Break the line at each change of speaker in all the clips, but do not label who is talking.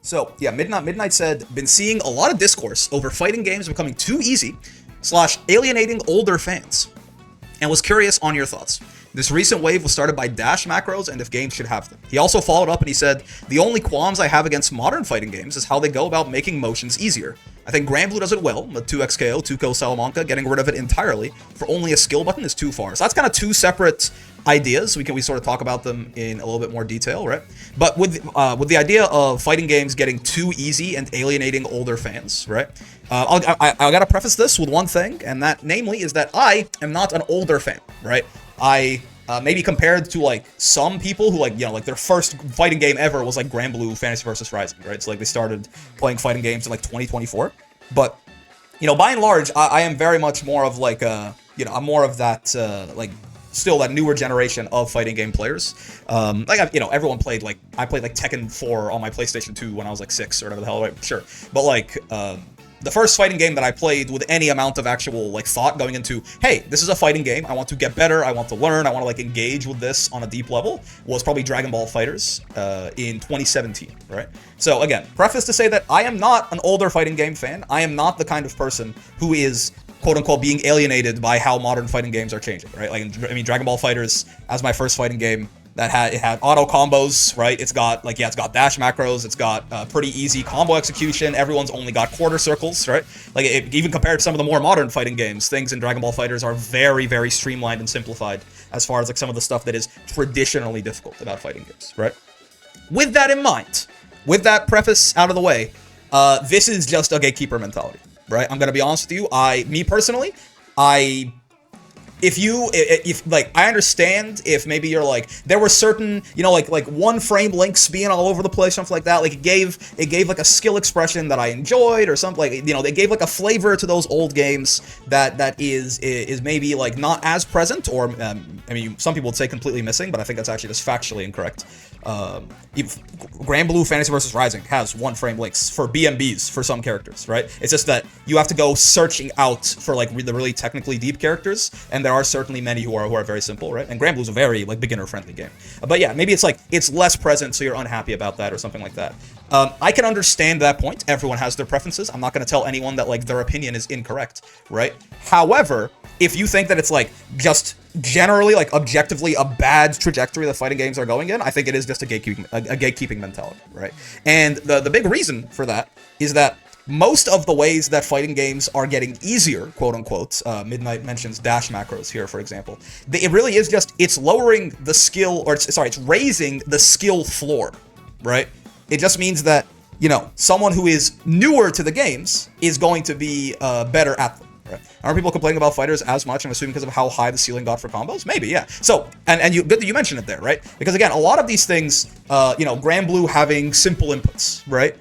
So yeah, Midnight said, been seeing a lot of discourse over fighting games becoming too easy / alienating older fans, and was curious on your thoughts. This recent wave was started by dash macros and if games should have them. He also followed up and he said, the only qualms I have against modern fighting games is how they go about making motions easier. I think Granblue does it well, with 2x KO, 2-kill Salamanca, getting rid of it entirely for only a skill button is too far. So that's kind of two separate ideas. We sort of talk about them in a little bit more detail, right? But with the idea of fighting games getting too easy and alienating older fans, right? I gotta preface this with one thing, and that namely is that I am not an older fan, right? I maybe compared to like some people who like their first fighting game ever was like Granblue Fantasy vs Rising, right? So like they started playing fighting games in like 2024, but by and large I am very much more of like I'm more of that like still that newer generation of fighting game players. Everyone played I played like Tekken 4 on my PlayStation 2 when I was like 6 or whatever the hell, right? Sure, but like the first fighting game that I played with any amount of actual like thought going into, hey, this is a fighting game, I want to get better, I want to learn, I want to like engage with this on a deep level, was probably Dragon Ball FighterZ in 2017, right? So again, preface to say that I am not an older fighting game fan. I am not the kind of person who is quote-unquote being alienated by how modern fighting games are changing, right? Like, I mean, Dragon Ball FighterZ as my first fighting game, that had auto combos, right? It's got dash macros, it's got pretty easy combo execution, everyone's only got quarter circles, right? Like, even compared to some of the more modern fighting games, things in Dragon Ball FighterZ are very, very streamlined and simplified as far as like some of the stuff that is traditionally difficult about fighting games, right? With that in mind, with that preface out of the way, this is just a gatekeeper mentality, right? I'm gonna be honest with you. Me personally, if like, I understand if maybe you're like, there were certain, like one frame links being all over the place, something like that. Like it gave like a skill expression that I enjoyed or something, like, they gave like a flavor to those old games that is maybe like not as present, or, I mean, some people would say completely missing, but I think that's actually just factually incorrect. Granblue Fantasy vs Rising has one frame links for BMBs for some characters, right? It's just that you have to go searching out for like the really technically deep characters, and there are certainly many who are very simple, right? And Granblue's a very like beginner friendly game, but yeah, maybe it's like it's less present, so you're unhappy about that or something like that. I can understand that point. Everyone has their preferences. I'm not going to tell anyone that like their opinion is incorrect, right? However, if you think that it's like just generally like objectively a bad trajectory that fighting games are going in, I think it is just a gatekeeping mentality, right? And the big reason for that is that most of the ways that fighting games are getting easier, quote unquote, Midnight mentions dash macros here, for example, it really is just, it's lowering the skill, or it's raising the skill floor, right? It just means that, someone who is newer to the games is going to be better at them. Right. Aren't people complaining about fighters as much, I'm assuming, because of how high the ceiling got for combos? Maybe, yeah. So, and good that you mentioned it there, right? Because again, a lot of these things, Granblue having simple inputs, right?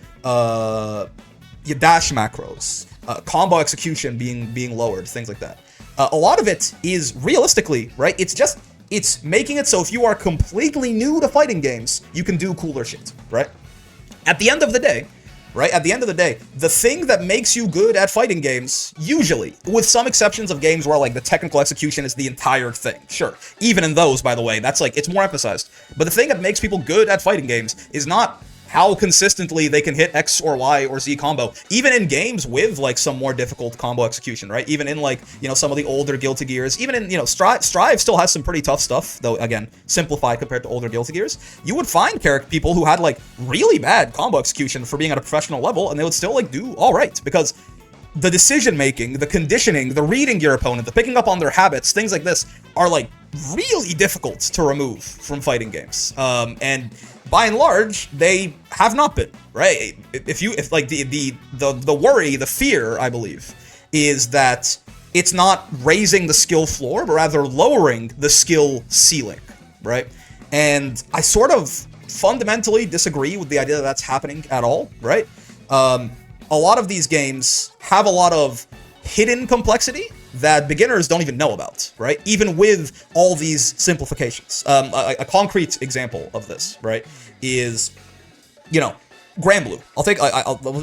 Your dash macros, combo execution being lowered, things like that. A lot of it is realistically, right? It's making it so if you are completely new to fighting games, you can do cooler shit, right? At the end of the day, the thing that makes you good at fighting games, usually, with some exceptions of games where like the technical execution is the entire thing, sure. Even in those, by the way, that's like, it's more emphasized. But the thing that makes people good at fighting games is not how consistently they can hit X or Y or Z combo, even in games with like some more difficult combo execution, right? Even in like, some of the older Guilty Gears, even in, Strive still has some pretty tough stuff, though again, simplified compared to older Guilty Gears. You would find people who had like really bad combo execution for being at a professional level, and they would still like do all right, because the decision making, the conditioning, the reading your opponent, the picking up on their habits, things like this are like really difficult to remove from fighting games. And by and large, they have not been, right? If like the worry, the fear, I believe, is that it's not raising the skill floor, but rather lowering the skill ceiling, right? And I sort of fundamentally disagree with the idea that that's happening at all, right? A lot of these games have a lot of hidden complexity that beginners don't even know about, right? Even with all these simplifications. A concrete example of this, right, is, Granblue.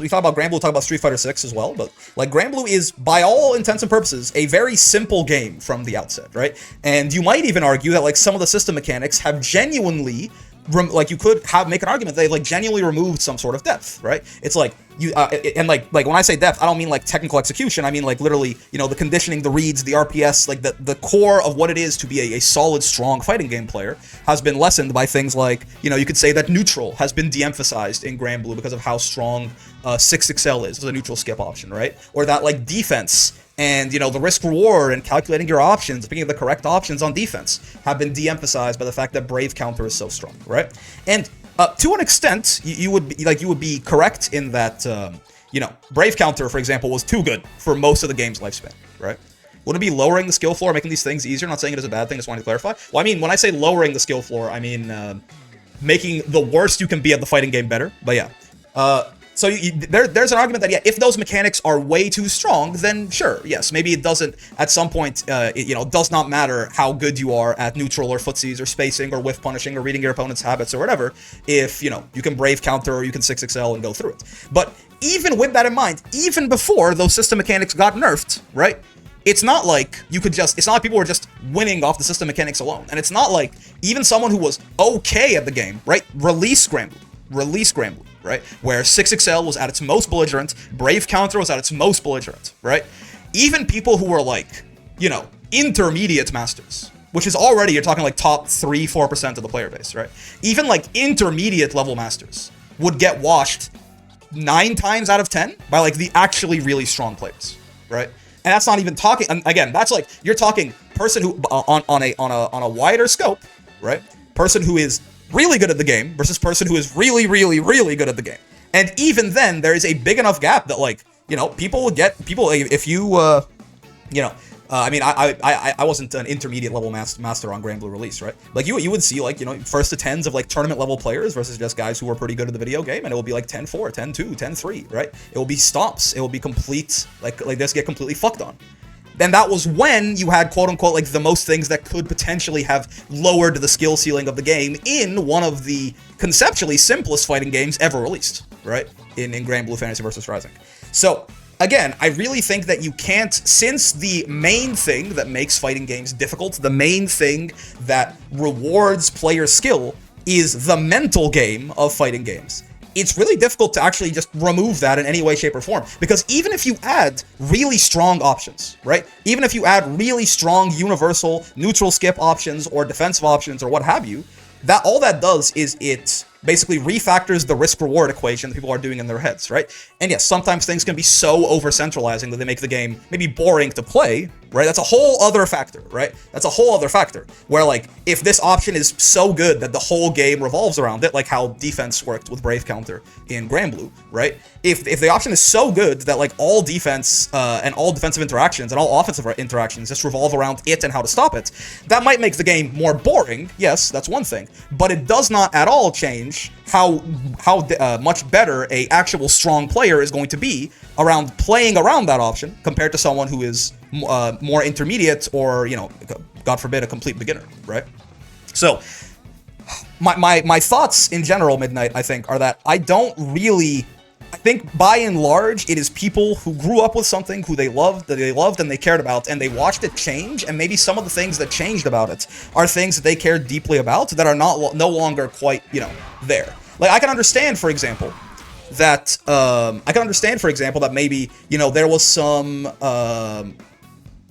We talk about Granblue, we'll talk about Street Fighter 6 as well, but like Granblue is, by all intents and purposes, a very simple game from the outset, right? And you might even argue that like some of the system mechanics have genuinely like you could make an argument they like genuinely removed some sort of depth, right? It's like you and like when I say depth, I don't mean like technical execution. I mean like literally, you know, the conditioning, the reads, the RPS, like the core of what it is to be a solid, strong fighting game player has been lessened by things like, you know, you could say that neutral has been de-emphasized in Granblue because of how strong 6XL is as a neutral skip option, right? Or that like defense and, you know, the risk reward and calculating your options, picking the correct options on defense have been de-emphasized by the fact that Brave counter is so strong, right? And to an extent, you would be correct in that, you know, Brave counter, for example, was too good for most of the game's lifespan, right? Would it be lowering the skill floor, making these things easier? I'm not saying it is a bad thing, just wanted to clarify. Well, I mean, when I say lowering the skill floor, I mean making the worst you can be at the fighting game better. But yeah, so there's an argument that, yeah, if those mechanics are way too strong, then sure, yes, maybe it doesn't, at some point, it, you know, does not matter how good you are at neutral or footsies or spacing or whiff punishing or reading your opponent's habits or whatever, if, you know, you can Brave counter or you can 6XL and go through it. But even with that in mind, even before those system mechanics got nerfed, right, it's not like you could just, it's not like people were just winning off the system mechanics alone. And it's not like even someone who was okay at the game, right, release Granblue, right? Where 6XL was at its most belligerent, Brave counter was at its most belligerent, right? Even people who were like, you know, intermediate masters, which is already, you're talking like top 3-4% of the player base, right? Even like intermediate level masters would get washed 9 times out of 10 by like the actually really strong players, right? And that's not even talking, and again, that's like, you're talking person who, on a wider scope, right? Person who is really good at the game versus person who is really, really, really good at the game. And even then, there is a big enough gap that, like, you know, people would get, if you, you know, I mean, I wasn't an intermediate level master on Granblue release, right? Like, you would see, like, you know, first to 10s of, like, tournament level players versus just guys who were pretty good at the video game, and it will be, like, 10-4, 10-2, 10-3, right? It will be stomps. It will be complete, like just get completely fucked on. Then that was when you had, quote-unquote, like, the most things that could potentially have lowered the skill ceiling of the game in one of the conceptually simplest fighting games ever released, right? In Granblue Fantasy vs. Rising. So, again, I really think that you can't, since the main thing that makes fighting games difficult, the main thing that rewards player skill is the mental game of fighting games, it's really difficult to actually just remove that in any way, shape, or form. Because even if you add really strong options, right? Even if you add really strong universal neutral skip options or defensive options or what have you, that all that does is it basically refactors the risk-reward equation that people are doing in their heads, right? And yes, sometimes things can be so over-centralizing that they make the game maybe boring to play, right? That's a whole other factor, right? That's a whole other factor, where, like, if this option is so good that the whole game revolves around it, like how defense worked with Brave counter in Granblue, right? If the option is so good that, like, all defense and all defensive interactions and all offensive interactions just revolve around it and how to stop it, that might make the game more boring, yes, that's one thing, but it does not at all change how much better a actual strong player is going to be around playing around that option compared to someone who is more intermediate or, you know, God forbid, a complete beginner, right? So my thoughts in general, Midnight, I think, are that I think by and large, it is people who grew up with something who they loved and they cared about, and they watched it change, and maybe some of the things that changed about it are things that they cared deeply about that are no longer quite, you know, there. Like, I can understand, for example, that maybe, you know, there was some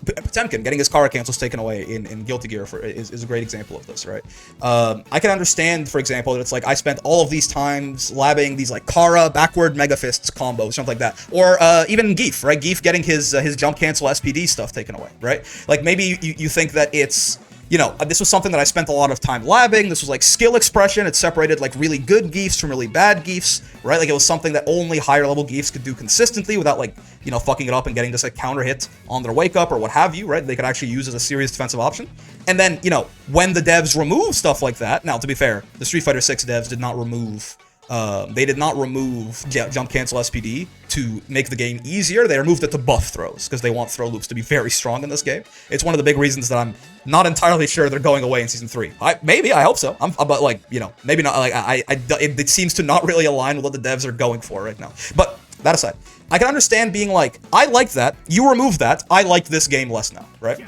Potemkin getting his Kara cancels taken away in Guilty Gear is a great example of this, right? I can understand, for example, that it's like I spent all of these times labbing these like Kara backward Mega Fists combos, something like that, or even Geef, right? Geef getting his jump cancel SPD stuff taken away, right? Like maybe you think that it's, you know, this was something that I spent a lot of time labbing. This was like skill expression. It separated like really good Geefs from really bad Geefs, right? Like it was something that only higher level Geefs could do consistently without like, you know, fucking it up and getting just a counter hit on their wake up or what have you, right? They could actually use as a serious defensive option. And then, you know, when the devs remove stuff like that, now to be fair, the Street Fighter 6 devs did not remove jump cancel SPD to make the game easier. They removed it to buff throws because they want throw loops to be very strong in this game. It's one of the big reasons that I'm not entirely sure they're going away in Season 3. I hope so. But like, you know, maybe not. Like it seems to not really align with what the devs are going for right now. But that aside, I can understand being like, I like that. You removed that. I like this game less now, right?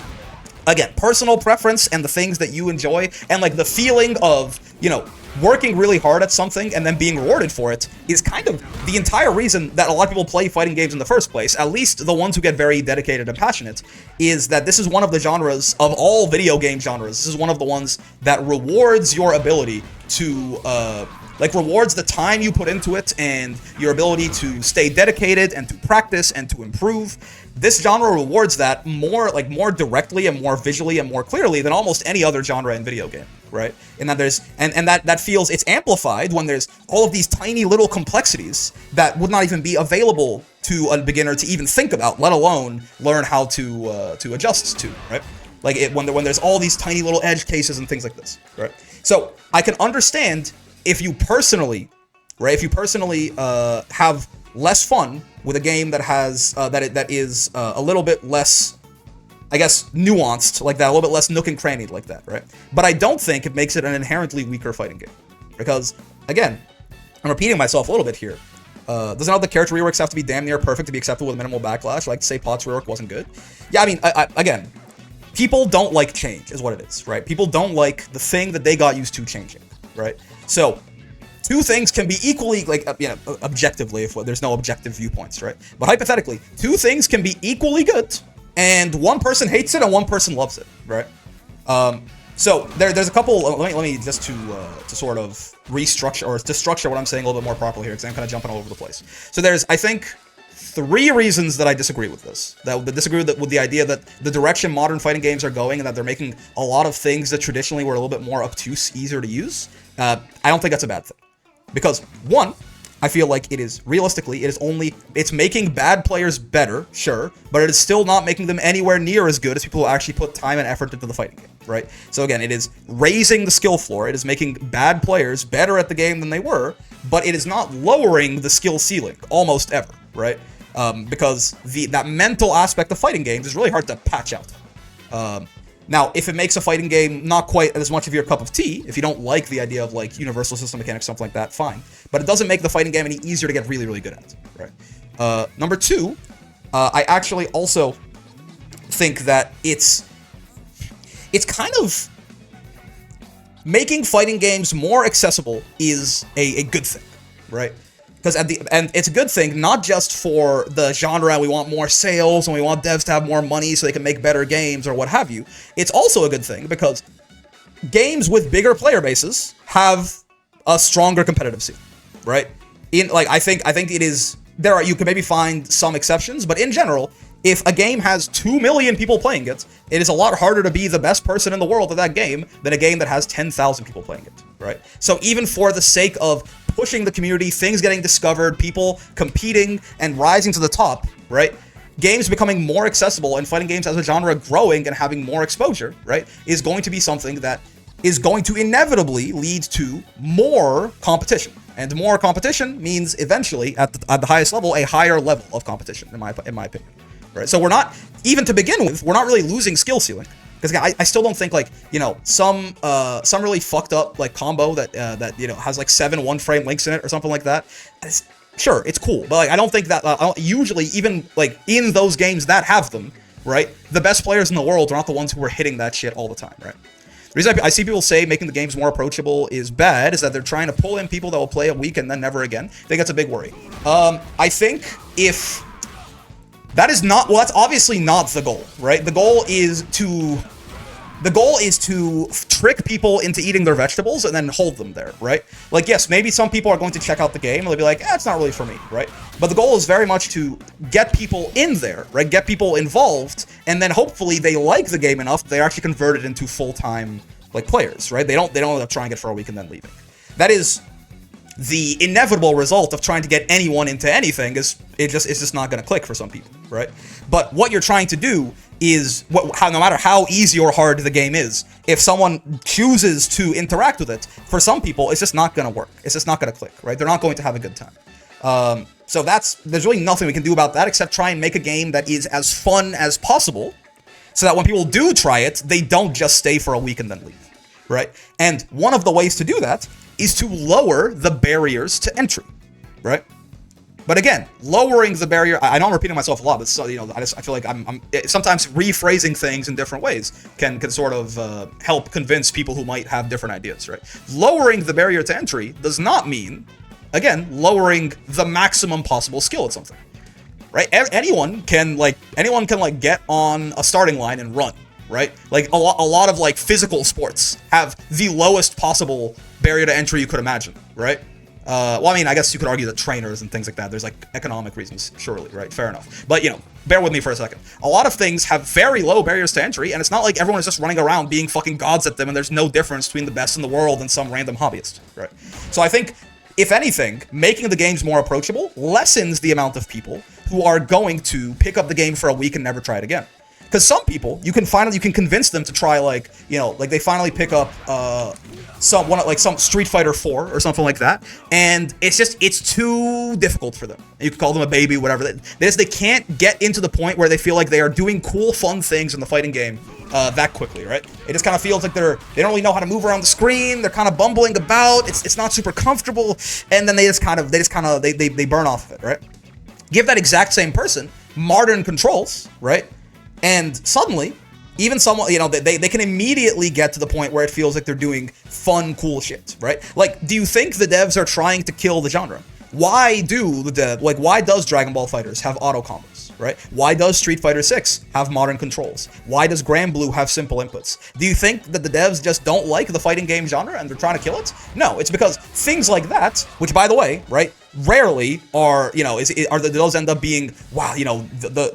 again, personal preference and the things that you enjoy, and like the feeling of, you know, working really hard at something and then being rewarded for it is kind of the entire reason that a lot of people play fighting games in the first place, at least the ones who get very dedicated and passionate, is that this is one of the genres of all video game genres. This is one of the ones that rewards your ability to, rewards the time you put into it and your ability to stay dedicated and to practice and to improve. This genre rewards that more directly and more visually and more clearly than almost any other genre in video game, right? And that there's and that feels it's amplified when there's all of these tiny little complexities that would not even be available to a beginner to even think about, let alone learn how to adjust to, right? Like when there's all these tiny little edge cases and things like this, right? So I can understand if you personally have less fun with a game that has that is a little bit less, I guess, nuanced like that, a little bit less nook and crannied like that, right? But I don't think it makes it an inherently weaker fighting game, because again, I'm repeating myself a little bit here. Doesn't all the character reworks have to be damn near perfect to be acceptable with minimal backlash? I like to say Pot's rework wasn't good. Yeah, I mean, again, people don't like change, is what it is, right? People don't like the thing that they got used to changing, right? So two things can be equally, objectively, if there's no objective viewpoints, right? But hypothetically, two things can be equally good, and one person hates it and one person loves it, right? So there's a couple. Let me just to sort of restructure or to structure what I'm saying a little bit more properly here, because I'm kind of jumping all over the place. So there's, I think, 3 reasons that I disagree with this. That disagree with the idea that the direction modern fighting games are going and that they're making a lot of things that traditionally were a little bit more obtuse, easier to use. I don't think that's a bad thing. Because, one, I feel like it's making bad players better, sure, but it is still not making them anywhere near as good as people who actually put time and effort into the fighting game, right? So again, it is raising the skill floor, it is making bad players better at the game than they were, but it is not lowering the skill ceiling, almost ever, right? Because that mental aspect of fighting games is really hard to patch out. Now, if it makes a fighting game not quite as much of your cup of tea, if you don't like the idea of like universal system mechanics, something like that, fine. But it doesn't make the fighting game any easier to get really, really good at, right? Number 2, I actually also think that it's kind of making fighting games more accessible is a good thing, right? Because and it's a good thing not just for the genre, we want more sales and we want devs to have more money so they can make better games or what have you. It's also a good thing because games with bigger player bases have a stronger competitive scene, right? I think it is you can maybe find some exceptions, but in general, if a game has 2 million people playing it, it is a lot harder to be the best person in the world at that game than a game that has 10,000 people playing it, right? So even for the sake of pushing the community, things getting discovered, people competing and rising to the top, right? Games becoming more accessible and fighting games as a genre growing and having more exposure, right, is going to be something that is going to inevitably lead to more competition. And more competition means eventually, at the highest level, a higher level of competition, in my opinion. Right? So we're not, even to begin with, we're not really losing skill ceiling. Because again, I still don't think some really fucked up like combo that has like 7 1-frame links in it or something like that. Sure, it's cool, but I don't think that usually even like in those games that have them, right, the best players in the world are not the ones who are hitting that shit all the time, right? The reason I see people say making the games more approachable is bad is that they're trying to pull in people that will play a week and then never again. I think that's a big worry. I think if that is not, well, that's obviously not the goal, right? The goal is to trick people into eating their vegetables and then hold them there, right? Like, yes, maybe some people are going to check out the game and they'll be like, it's not really for me, right? But the goal is very much to get people in there, right? Get people involved, and then hopefully they like the game enough that they're actually converted into full-time, like, players, right? They don't trying it for a week and then leaving. That is the inevitable result of trying to get anyone into anything it's just not going to click for some people, right? But what you're trying to do is, no matter how easy or hard the game is, if someone chooses to interact with it, for some people, it's just not going to work. It's just not going to click, right? They're not going to have a good time. So there's really nothing we can do about that except try and make a game that is as fun as possible so that when people do try it, they don't just stay for a week and then leave, right? And one of the ways to do that is to lower the barriers to entry, right? But again, lowering the barrier, I know I'm repeating myself a lot, but so, you know, I feel like I'm sometimes rephrasing things in different ways can sort of help convince people who might have different ideas, right? Lowering the barrier to entry does not mean, again, lowering the maximum possible skill at something, right? Anyone can get on a starting line and run, right? Like a lot of like physical sports have the lowest possible barrier to entry you could imagine, right? Well, I mean, I guess you could argue that trainers and things like that, there's like economic reasons, surely, right? Fair enough. But, you know, bear with me for a second. A lot of things have very low barriers to entry, and it's not like everyone is just running around being fucking gods at them, and there's no difference between the best in the world and some random hobbyist, right? So I think, if anything, making the games more approachable lessens the amount of people who are going to pick up the game for a week and never try it again. Because some people, you can convince them to try, like, you know, like they finally pick up some Street Fighter 4 or something like that, and it's too difficult for them. You can call them a baby, whatever. They can't get into the point where they feel like they are doing cool, fun things in the fighting game that quickly, right? It just kind of feels like they don't really know how to move around the screen. They're kind of bumbling about. It's not super comfortable, and then they burn off of it, right? Give that exact same person modern controls, right? And suddenly, even someone, you know, they can immediately get to the point where it feels like they're doing fun, cool shit, right? Like, do you think the devs are trying to kill the genre? Why does Dragon Ball FighterZ have auto combos, right? Why does Street Fighter 6 have modern controls? Why does Granblue have simple inputs? Do you think that the devs just don't like the fighting game genre and they're trying to kill it? No, it's because things like that, which, by the way, right, rarely are, you know, those end up being, wow, you know,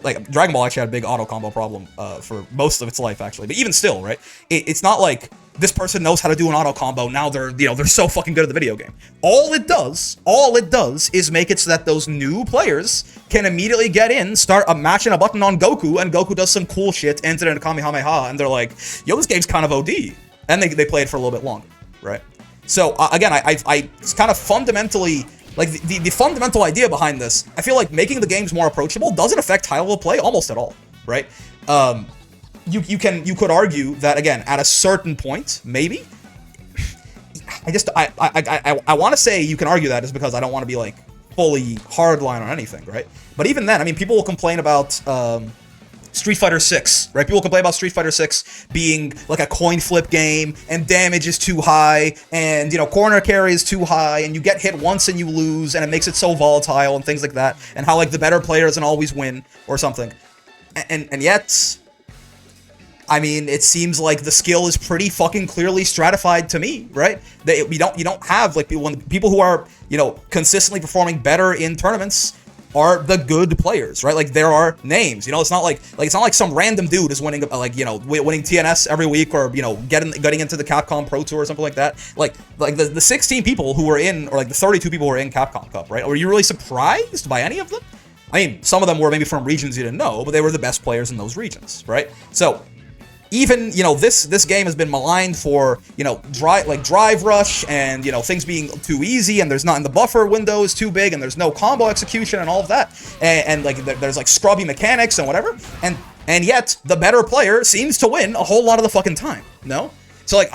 like Dragon Ball actually had a big auto combo problem for most of its life, actually. But even still, right, it's not like this person knows how to do an auto combo. Now they're so fucking good at the video game. All it does is make it so that those new players can immediately get in, start matching a button on Goku, and Goku does some cool shit, ends it in a Kamehameha, and they're like, yo, this game's kind of OD. And they play it for a little bit longer, right? So, again, I it's kind of fundamentally, like, the fundamental idea behind this, I feel like making the games more approachable doesn't affect high-level play almost at all, right? You could argue that, again, at a certain point, maybe. I want to say you can argue that is because I don't want to be, like, fully hardline on anything, right? But even then, I mean, people will complain about Street Fighter 6, right? People complain about Street Fighter 6 being like a coin flip game, and damage is too high, and, you know, corner carry is too high, and you get hit once and you lose, and it makes it so volatile, and things like that, and how, like, the better player doesn't always win, or something. And yet, I mean, it seems like the skill is pretty fucking clearly stratified to me, right? You don't have, like, people who are, you know, consistently performing better in tournaments are the good players, right? Like, there are names, you know. It's not like some random dude is winning, like, you know, winning TNS every week, or, you know, getting into the Capcom Pro Tour or something like that. Like the 16 people who were in, or like the 32 people who were in Capcom Cup, right? Were you really surprised by any of them? I mean, some of them were maybe from regions you didn't know, but they were the best players in those regions, right? So, even, you know, this game has been maligned for, you know, drive rush, and, you know, things being too easy, and the buffer window is too big, and there's no combo execution and all of that, and like there's like scrubby mechanics and whatever, and yet the better player seems to win a whole lot of the fucking time. No, so like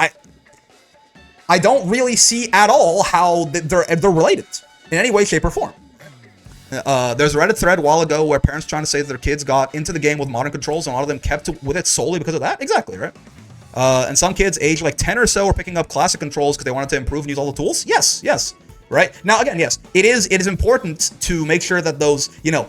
I don't really see at all how they're related in any way, shape, or form. There's a Reddit thread a while ago where parents trying to say that their kids got into the game with modern controls, and a lot of them kept with it solely because of that. Exactly, right? And some kids aged like 10 or so are picking up classic controls because they wanted to improve and use all the tools. Yes. Right? Now, again, yes, it is important to make sure that those, you know,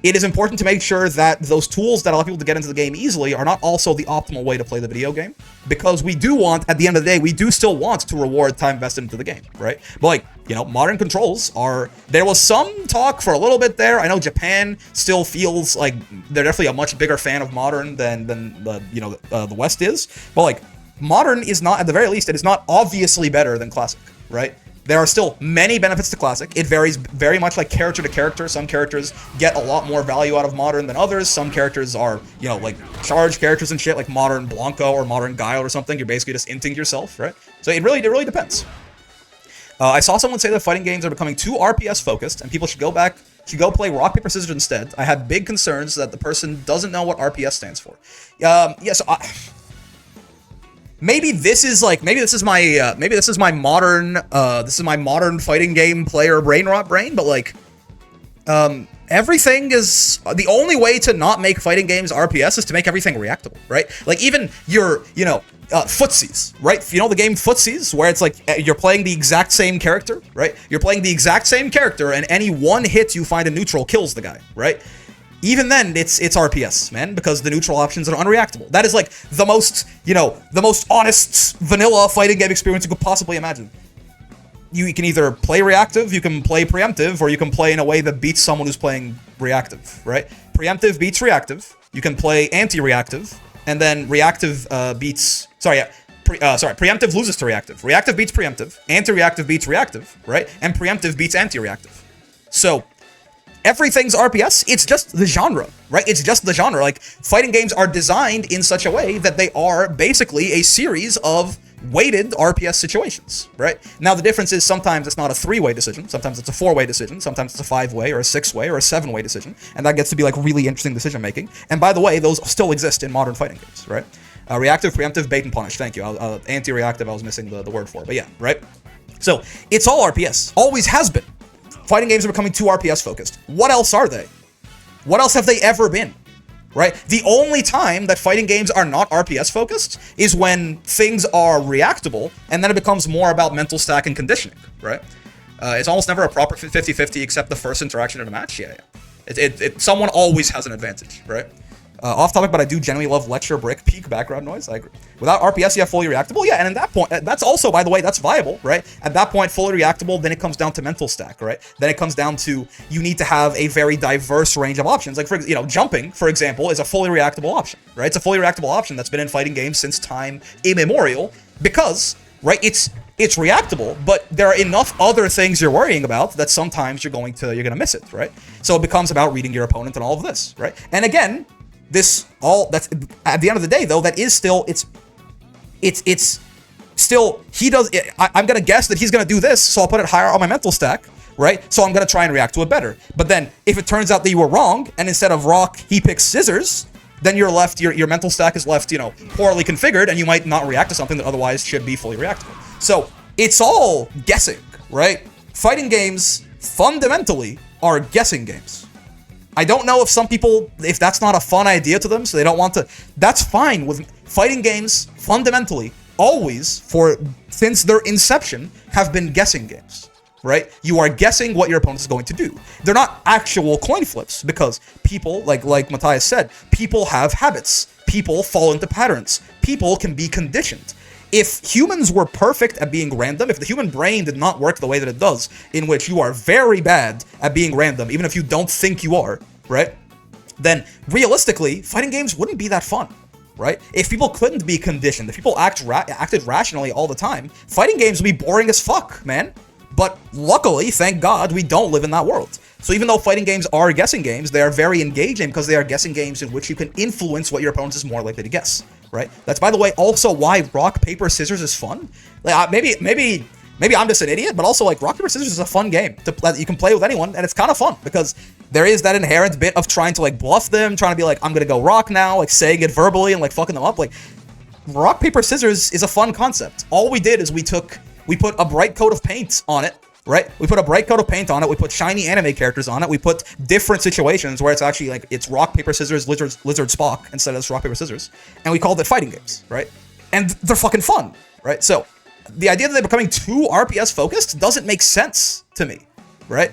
it is important to make sure that those tools that allow people to get into the game easily are not also the optimal way to play the video game. Because we do want, at the end of the day, we do still want to reward time invested into the game, right? But, like, you know, modern controls are... There was some talk for a little bit there. I know Japan still feels like they're definitely a much bigger fan of modern than the West is. But, like, modern is not, at the very least, it is not obviously better than classic, right? There are still many benefits to classic. It varies very much, like, character to character. Some characters get a lot more value out of modern than others. Some characters are, you know, like, charged characters and shit, like modern Blanco or modern Guile or something. You're basically just inting yourself, right? So it really depends. I saw someone say that fighting games are becoming too RPS focused, and people should go play rock, paper, scissors instead. I had big concerns that the person doesn't know what RPS stands for. Maybe this is my modern fighting game player brain rot brain, but, like, Everything is the only way to not make fighting games RPS is to make everything reactable, right? Like even your, footsies, right? You know the game footsies, where it's like you're playing the exact same character, right? You're playing the exact same character, and any one hit you find a neutral kills the guy, right? Even then, it's RPS, man, because the neutral options are unreactable. That is like the most, the most honest vanilla fighting game experience you could possibly imagine. You can either play reactive, you can play preemptive, or you can play in a way that beats someone who's playing reactive, right? Preemptive beats reactive. You can play anti-reactive, and then reactive beats... preemptive loses to reactive. Reactive beats preemptive. Anti-reactive beats reactive, right? And preemptive beats anti-reactive. So, everything's RPS. It's just the genre, right? It's just the genre. Like, fighting games are designed in such a way that they are basically a series of weighted RPS situations, right? Now, the difference is sometimes it's not a 3-way decision. Sometimes it's a 4-way decision. Sometimes it's a 5-way or a 6-way or a 7-way decision. And that gets to be like really interesting decision making. And by the way, those still exist in modern fighting games, right? Reactive, preemptive, bait and punish. Thank you. Anti-reactive, I was missing the word for, but yeah, right? So it's all RPS. Always has been. Fighting games are becoming too RPS focused. What else are they? What else have they ever been? Right? The only time that fighting games are not RPS focused is when things are reactable, and then it becomes more about mental stack and conditioning, right? It's almost never a proper 50-50 except the first interaction in a match. Yeah. Someone always has an advantage, right? Off topic, but I do genuinely love lecture brick peak background noise. I agree. Without RPS, you have fully reactable. Yeah, and at that point, that's also, by the way, that's viable, right? At that point, fully reactable, then it comes down to mental stack, right? Then it comes down to you need to have a very diverse range of options. Like, for jumping, for example, is a fully reactable option, right? It's a fully reactable option that's been in fighting games since time immemorial because, right, it's reactable, but there are enough other things you're worrying about that sometimes you're gonna miss it, right? So it becomes about reading your opponent and all of this, right? And again, that's at the end of the day though, that is still it's still he does it, I'm gonna guess that he's gonna do this, so I'll put it higher on my mental stack, right? So I'm gonna try and react to it better. But then if it turns out that you were wrong and instead of rock he picks scissors, then you're left, your mental stack is left, poorly configured, and you might not react to something that otherwise should be fully reactable. So it's all guessing, right? Fighting games fundamentally are guessing games. I don't know if that's not a fun idea to them, so they don't want to. That's fine with fighting games. Fundamentally, always since their inception have been guessing games, right? You are guessing what your opponent is going to do. They're not actual coin flips because people, like Matthias said, people have habits. People fall into patterns. People can be conditioned. If humans were perfect at being random, if the human brain did not work the way that it does, in which you are very bad at being random, even if you don't think you are, right? Then realistically, fighting games wouldn't be that fun, right? If people couldn't be conditioned, if people acted rationally all the time, fighting games would be boring as fuck, man. But luckily, thank God, we don't live in that world. So even though fighting games are guessing games, they are very engaging because they are guessing games in which you can influence what your opponent is more likely to guess, right? That's, by the way, also why rock, paper, scissors is fun. Like, maybe I'm just an idiot, but also, like, rock, paper, scissors is a fun game that you can play with anyone, and it's kind of fun because there is that inherent bit of trying to, like, bluff them, trying to be like, I'm gonna go rock now, like, saying it verbally and, like, fucking them up. Like, rock, paper, scissors is a fun concept. All we did is we put a bright coat of paint on it, right? We put a bright coat of paint on it. We put shiny anime characters on it. We put different situations where it's actually like it's rock, paper, scissors, lizard, Spock instead of just rock, paper, scissors. And we called it fighting games, right? And they're fucking fun, right? So the idea that they're becoming too RPS focused doesn't make sense to me, right?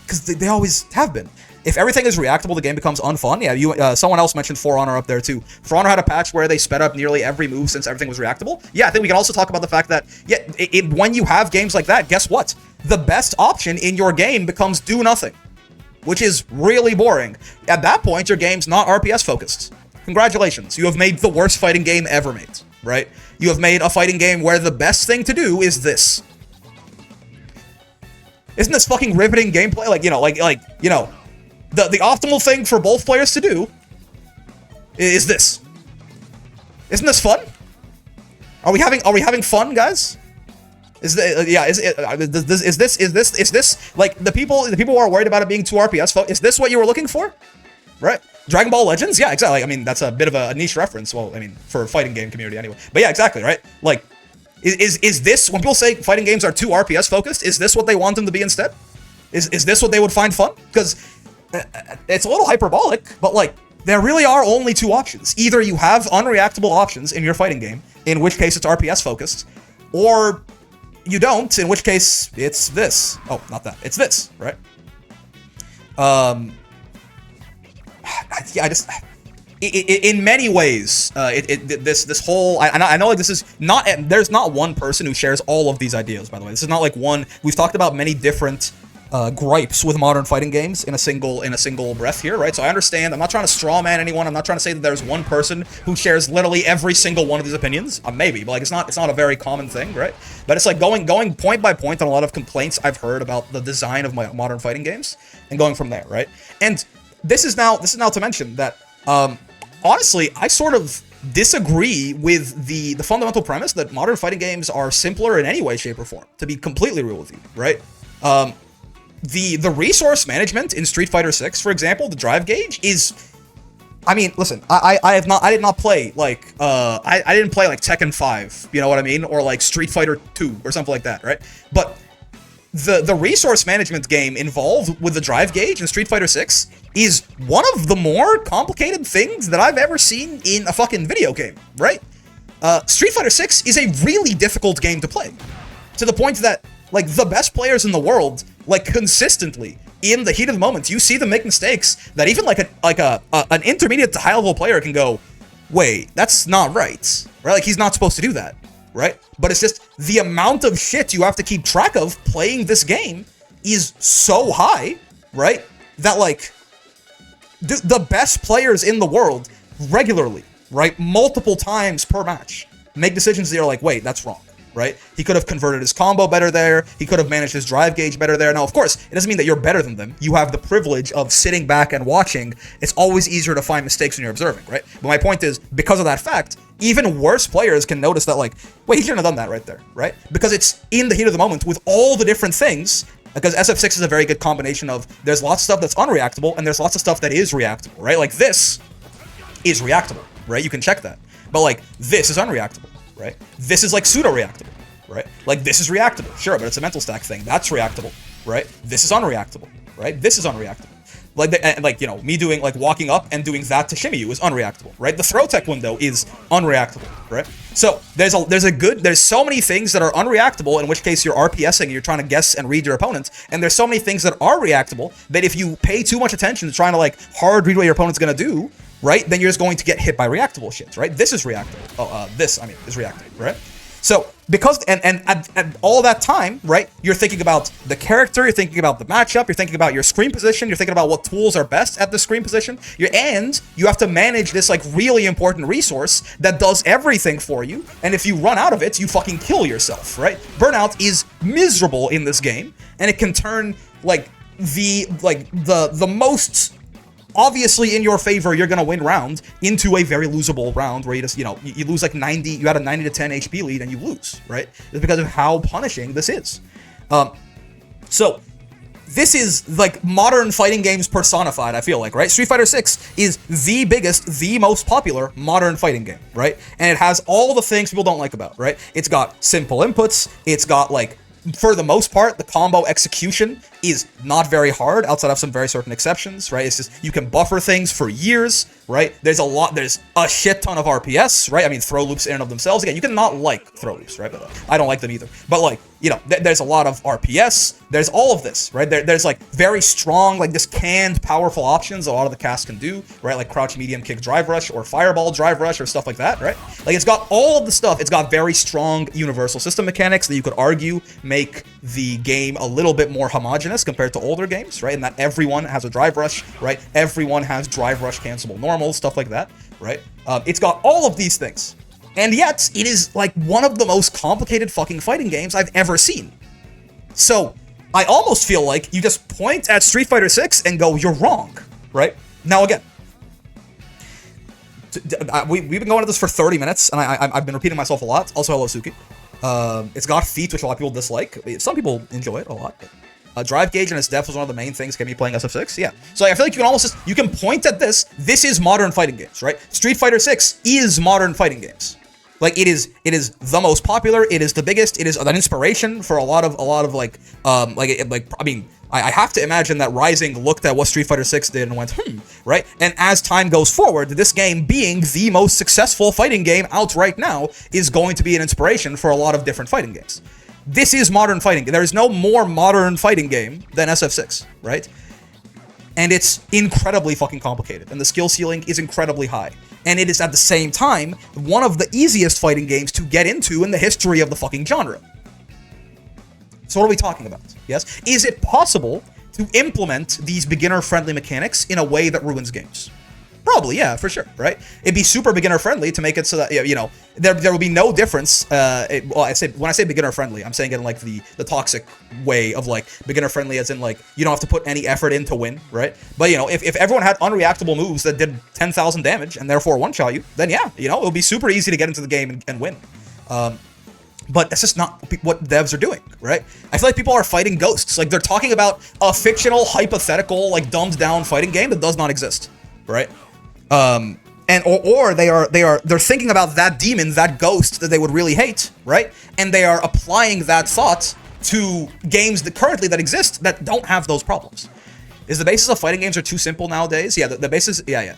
Because they always have been. If everything is reactable, the game becomes unfun. Yeah, someone else mentioned For Honor up there too. For Honor had a patch where they sped up nearly every move since everything was reactable. Yeah, I think we can also talk about the fact that, when you have games like that, guess what? The best option in your game becomes do nothing, which is really boring. At that point, your game's not RPS focused. Congratulations, you have made the worst fighting game ever made, right? You have made a fighting game where the best thing to do is this. Isn't this fucking riveting gameplay? The optimal thing for both players to do is this. Isn't this fun? Are we having fun, guys? Is this like the people who are worried about it being too RPS? Is this what you were looking for? Right? Dragon Ball Legends? Yeah, exactly. I mean, that's a bit of a niche reference. Well, I mean, for fighting game community anyway. But yeah, exactly, right? Like, is this, when people say fighting games are too RPS focused, is this what they want them to be instead? Is this what they would find fun? Because it's a little hyperbolic, but like, there really are only two options. Either you have unreactable options in your fighting game, in which case it's RPS focused, or you don't, in which case it's this. Oh, not that. It's this, right? Yeah, I just... in many ways, this whole... I know like this is not... There's not one person who shares all of these ideas, by the way. This is not like one... We've talked about many different gripes with modern fighting games in a single breath here, right? So I understand. I'm not trying to straw man anyone. I'm not trying to say that there's one person who shares literally every single one of these opinions. Maybe, but like it's not a very common thing, right? But it's like going point by point on a lot of complaints I've heard about the design of my modern fighting games and going from there, right? And this is now to mention that honestly, I sort of disagree with the fundamental premise that modern fighting games are simpler in any way, shape, or form. To be completely real with you, right? The resource management in Street Fighter 6, for example, the drive gauge is, I mean, listen, I did not play like I didn't play like Tekken 5, you know what I mean, or like Street Fighter 2 or something like that, right? But the resource management game involved with the drive gauge in Street Fighter 6 is one of the more complicated things that I've ever seen in a fucking video game, right? Street Fighter 6 is a really difficult game to play, to the point that like the best players in the world, like consistently in the heat of the moment, you see them make mistakes that even like an intermediate to high level player can go, wait, that's not right, right? Like he's not supposed to do that, right? But it's just the amount of shit you have to keep track of playing this game is so high, right? That like the best players in the world regularly, right, multiple times per match, make decisions that are like, wait, that's wrong. Right? He could have converted his combo better there. He could have managed his drive gauge better there. Now, of course, it doesn't mean that you're better than them. You have the privilege of sitting back and watching. It's always easier to find mistakes when you're observing, right? But my point is, because of that fact, even worse players can notice that, like, wait, he shouldn't have done that right there, right? Because it's in the heat of the moment with all the different things. Because SF6 is a very good combination of, there's lots of stuff that's unreactable, and there's lots of stuff that is reactable, right? Like, this is reactable, right? You can check that. But, like, this is unreactable. Right? This is like pseudo-reactable, right? Like this is reactable, sure, but it's a mental stack thing. That's reactable, right? This is unreactable, right? This is unreactable. Like you know, me doing like walking up and doing that to shimmy you is unreactable, right? The throw tech window is unreactable, right? So there's so many things that are unreactable, in which case you're RPSing and you're trying to guess and read your opponent, and there's so many things that are reactable that if you pay too much attention to trying to like hard read what your opponent's gonna do, right, then you're just going to get hit by reactable shit, right? This is reactable. This is reactable, right? So because and at all that time, right, you're thinking about the character, you're thinking about the matchup, you're thinking about your screen position, you're thinking about what tools are best at the screen position, and you have to manage this like really important resource that does everything for you, and if you run out of it, you fucking kill yourself, right? Burnout is miserable in this game, and it can turn like the most obviously in your favor, you're gonna win round into a very losable round where you just, you know, you lose like 90, you had a 90 to 10 HP lead and you lose, right? It's because of how punishing this is. So this is like modern fighting games personified, I feel like, right? Street Fighter 6 is the biggest, the most popular modern fighting game, right? And it has all the things people don't like about, right? It's got simple inputs, it's got like, for the most part, the combo execution is not very hard outside of some very certain exceptions, right? It's just, you can buffer things for years, right? There's a shit ton of RPS, right? I mean, throw loops in and of themselves, again, you can not like throw loops, right? But I don't like them either. But like, you know, there's a lot of RPS, there's all of this, right? There's like very strong, like this canned powerful options a lot of the cast can do, right? Like crouch medium kick drive rush or fireball drive rush or stuff like that, right? Like it's got all of the stuff, it's got very strong universal system mechanics that you could argue make the game a little bit more homogenous compared to older games, right? And that everyone has a drive rush, right? Everyone has drive rush cancelable normals, stuff like that, right? It's got all of these things. And yet, it is like one of the most complicated fucking fighting games I've ever seen. So, I almost feel like you just point at Street Fighter 6 and go, you're wrong, right? Now again, we've been going at this for 30 minutes, and I've been repeating myself a lot. Also, hello, Suki. It's got feats, which a lot of people dislike. Some people enjoy it a lot, but drive gauge and its depth was one of the main things kept me playing SF6. Yeah. So I feel like you can almost just, you can point at this. This is modern fighting games, right? Street Fighter 6 is modern fighting games. Like it is the most popular. It is the biggest. It is an inspiration for a lot of like I mean, I have to imagine that Rising looked at what Street Fighter 6 did and went, right? And as time goes forward, this game being the most successful fighting game out right now is going to be an inspiration for a lot of different fighting games. This is modern fighting. There is no more modern fighting game than SF6, right? And it's incredibly fucking complicated, and the skill ceiling is incredibly high. And it is at the same time one of the easiest fighting games to get into in the history of the fucking genre. So what are we talking about? Yes? Is it possible to implement these beginner-friendly mechanics in a way that ruins games? Probably, yeah, for sure, right? It'd be super beginner-friendly to make it so that, you know, there will be no difference. When I say beginner-friendly, I'm saying it in, like, the toxic way of, like, beginner-friendly as in, like, you don't have to put any effort in to win, right? But, you know, if everyone had unreactable moves that did 10,000 damage and therefore one-shot you, then yeah, you know, it would be super easy to get into the game and win. But that's just not what devs are doing, right? I feel like people are fighting ghosts. Like, they're talking about a fictional, hypothetical, like, dumbed-down fighting game that does not exist, right? Or they're thinking about that demon, that ghost that they would really hate, right? And they are applying that thought to games that currently exist that don't have those problems. Is the basis of fighting games are too simple nowadays? Yeah, the basis, yeah.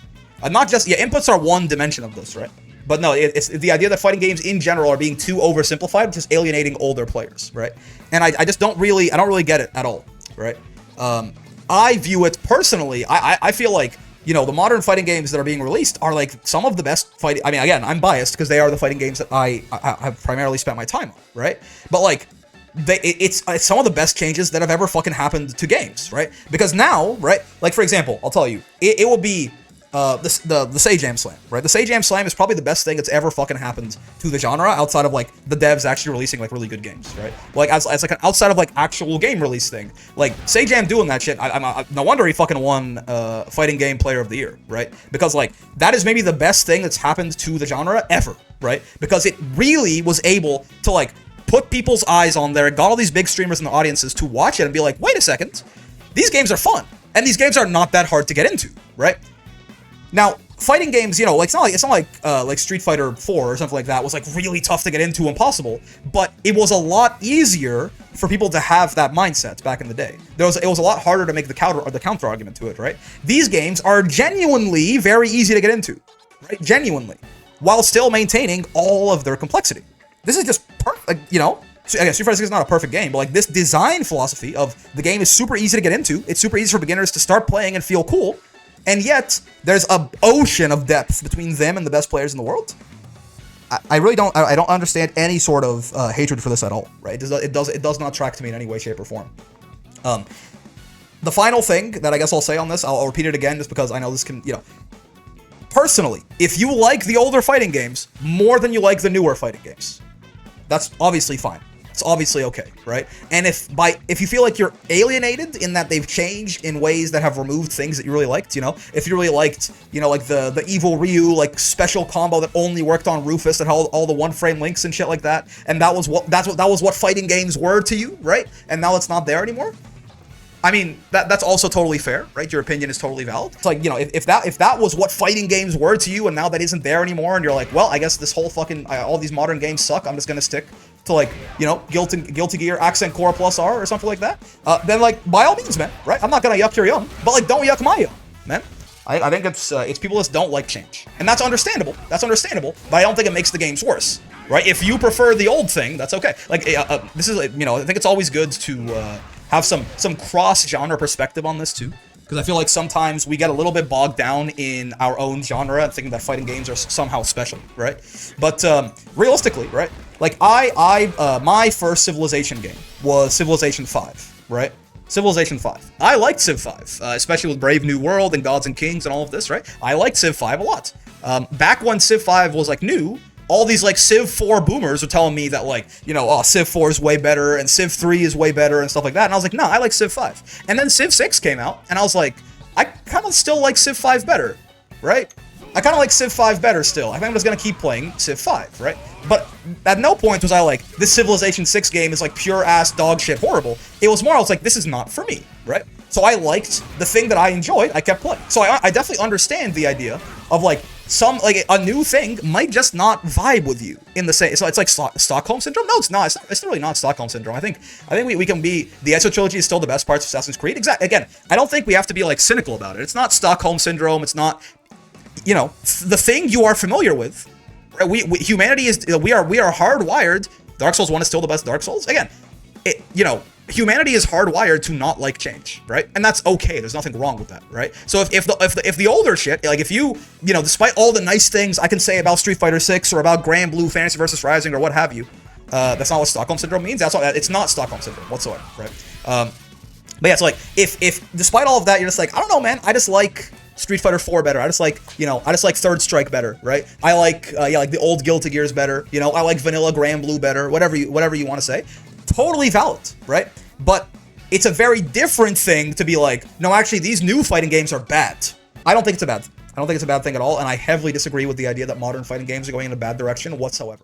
Not just, inputs are one dimension of this, right? But no, it's the idea that fighting games in general are being too oversimplified, just alienating older players, right? And I just don't really get it at all, right? I view it personally, I feel like, you know, the modern fighting games that are being released are like some of the best fighting. I mean, again, I'm biased because they are the fighting games that I have primarily spent my time on, right? But like, it's some of the best changes that have ever fucking happened to games, right? Because now, right? Like, for example, I'll tell you, it will be the Say Jam Slam, right? The Say Jam Slam is probably the best thing that's ever fucking happened to the genre outside of like the devs actually releasing like really good games, right? Like as like an outside of like actual game release thing, like Say Jam doing that shit. No wonder he fucking won Fighting Game Player of the Year, right? Because like that is maybe the best thing that's happened to the genre ever, right? Because it really was able to like put people's eyes on there, got all these big streamers and the audiences to watch it and be like, wait a second, these games are fun, and these games are not that hard to get into, right? Now, fighting games, you know, like it's not like Street Fighter 4 or something like that was like really tough to get into, impossible, but it was a lot easier for people to have that mindset back in the day. It was a lot harder to make the counter argument to it, right? These games are genuinely very easy to get into, right? Genuinely, while still maintaining all of their complexity. This is just perfect, you know. So, again, Street Fighter 6 is not a perfect game, but like this design philosophy of the game is super easy to get into. It's super easy for beginners to start playing and feel cool. And yet, there's an ocean of depth between them and the best players in the world. I really don't. I don't understand any sort of hatred for this at all. Right? It does not track to me in any way, shape, or form. The final thing that I guess I'll say on this, I'll repeat it again, just because I know this can, you know. Personally, if you like the older fighting games more than you like the newer fighting games, that's obviously fine. It's obviously okay, right? And if you feel like you're alienated in that they've changed in ways that have removed things that you really liked, you know, if you really liked, you know, like the evil Ryu like special combo that only worked on Rufus and all the one frame links and shit like that, and that was what fighting games were to you, right? And now it's not there anymore. I mean, that's also totally fair, right? Your opinion is totally valid. It's like, you know, if that was what fighting games were to you, and now that isn't there anymore, and you're like, well, I guess this whole fucking all these modern games suck. I'm just gonna stick to like, you know, Guilty Gear Accent Core Plus R or something like that. Then like, by all means, man, right? I'm not gonna yuck your yum, but like, don't yuck my yum, man. I think it's people just don't like change, and that's understandable. That's understandable, but I don't think it makes the games worse, right? If you prefer the old thing, that's okay. Like, this is, you know, I think it's always good to have some cross-genre perspective on this too, because I feel like sometimes we get a little bit bogged down in our own genre and thinking that fighting games are somehow special, right? But realistically, right? Like my first Civilization game was Civilization 5, right? Civilization 5. I liked Civ 5, especially with Brave New World and Gods and Kings and all of this, right? I liked Civ 5 a lot. Back when Civ 5 was like new, all these like Civ 4 boomers were telling me that like, you know, oh, Civ 4 is way better and Civ 3 is way better and stuff like that. And I was like, no, I like Civ 5. And then Civ 6 came out and I was like, I kind of still like Civ 5 better, right? I kind of like Civ 5 better still. I think I'm just going to keep playing Civ 5, right? But at no point was I like, this Civilization 6 game is like pure ass dog shit horrible. It was more, I was like, this is not for me, right? So I liked the thing that I enjoyed, I kept playing. So I definitely understand the idea of like, some like a new thing might just not vibe with you in the same. So it's like Stockholm syndrome. No, it's not. It's really not Stockholm syndrome. I think we can be, the Ezio trilogy is still the best parts of Assassin's Creed. Exactly. Again, I don't think we have to be like cynical about it. It's not Stockholm syndrome. It's not, you know, the thing you are familiar with. Humanity is, we are hardwired. Dark Souls 1 is still the best Dark Souls. Again, humanity is hardwired to not like change, right? And that's okay. There's nothing wrong with that, right? So if the older shit, like if you know, despite all the nice things I can say about Street Fighter 6 or about Grand Blue Fantasy vs. Rising or what have you, that's not what Stockholm syndrome means. It's not Stockholm syndrome whatsoever, right? But yeah, so like if despite all of that, you're just like, I don't know, man. I just like Street Fighter 4 better. I just like Third Strike better, right? I like like the old Guilty Gears better. You know, I like vanilla Grand Blue better. Whatever you want to say. Totally valid, right? But it's a very different thing to be like, no, actually, these new fighting games are bad. I don't think it's a bad thing. I don't think it's a bad thing at all, and I heavily disagree with the idea that modern fighting games are going in a bad direction whatsoever.